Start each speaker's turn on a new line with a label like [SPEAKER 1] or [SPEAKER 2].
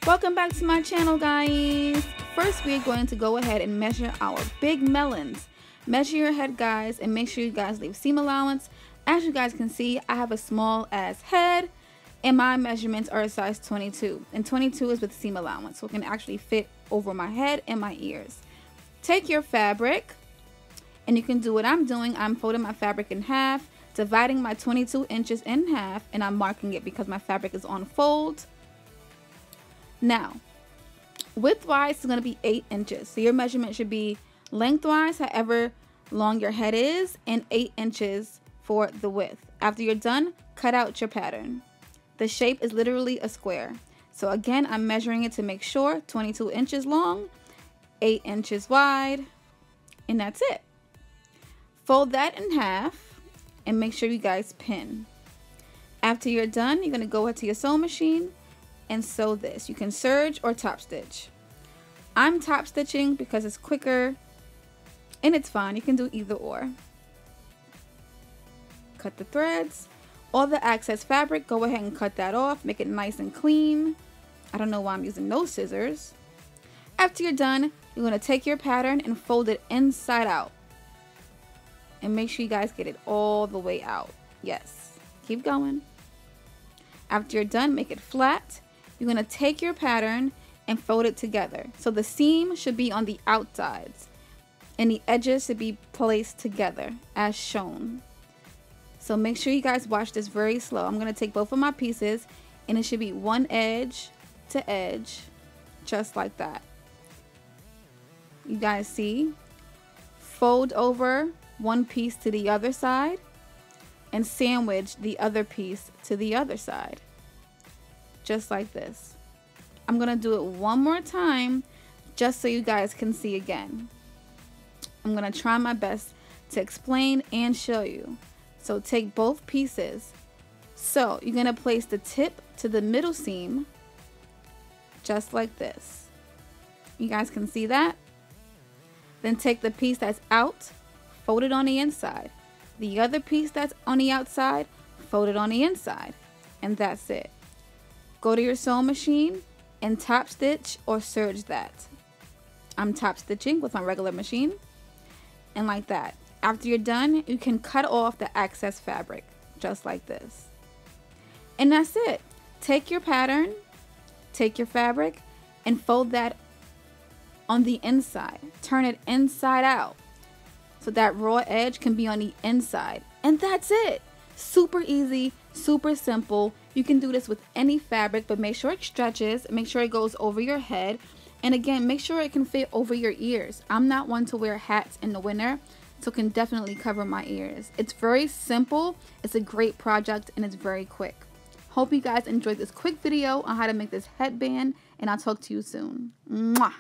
[SPEAKER 1] Welcome back to my channel, guys. First, we're going to go ahead and measure our big melons. Measure your head, guys, and make sure you guys leave seam allowance. As you guys can see, I have a small ass head and my measurements are a size 22, and 22 is with seam allowance, so it can actually fit over my head and my ears. Take your fabric and you can do what I'm doing. I'm folding my fabric in half, dividing my 22 inches in half, and I'm marking it because my fabric is on fold. Now, widthwise, it's going to be 8 inches. So your measurement should be lengthwise, however long your head is, and 8 inches for the width. After you're done, cut out your pattern. The shape is literally a square. So again, I'm measuring it to make sure, 22 inches long, 8 inches wide, and that's it. Fold that in half and make sure you guys pin. After you're done, you're going to go ahead to your sewing machine and sew this. You can serge or top stitch. I'm top stitching because it's quicker and it's fine. You can do either or. Cut the threads. All the excess fabric, go ahead and cut that off. Make it nice and clean. I don't know why I'm using those scissors. After you're done, you're going to take your pattern and fold it inside out. And make sure you guys get it all the way out. Yes. Keep going. After you're done, make it flat. You're going to take your pattern and fold it together. So the seam should be on the outsides and the edges should be placed together as shown. So make sure you guys watch this very slow. I'm going to take both of my pieces and it should be one edge to edge, just like that. You guys see? Fold over one piece to the other side and sandwich the other piece to the other side. Just like this. I'm going to do it one more time just so you guys can see again. I'm going to try my best to explain and show you. So take both pieces. So you're going to place the tip to the middle seam just like this. You guys can see that? Then take the piece that's out, fold it on the inside. The other piece that's on the outside, fold it on the inside. And that's it. Go to your sewing machine and top stitch or serge that. I'm top stitching with my regular machine. And like that. After you're done, you can cut off the excess fabric just like this. And that's it. Take your pattern, take your fabric, and fold that on the inside. Turn it inside out so that raw edge can be on the inside. And that's it. Super easy, super simple. You can do this with any fabric, but make sure it stretches, make sure it goes over your head, and again, make sure it can fit over your ears. I'm not one to wear hats in the winter, so it can definitely cover my ears. It's very simple, it's a great project, and it's very quick. Hope you guys enjoyed this quick video on how to make this headband, and I'll talk to you soon. Mwah!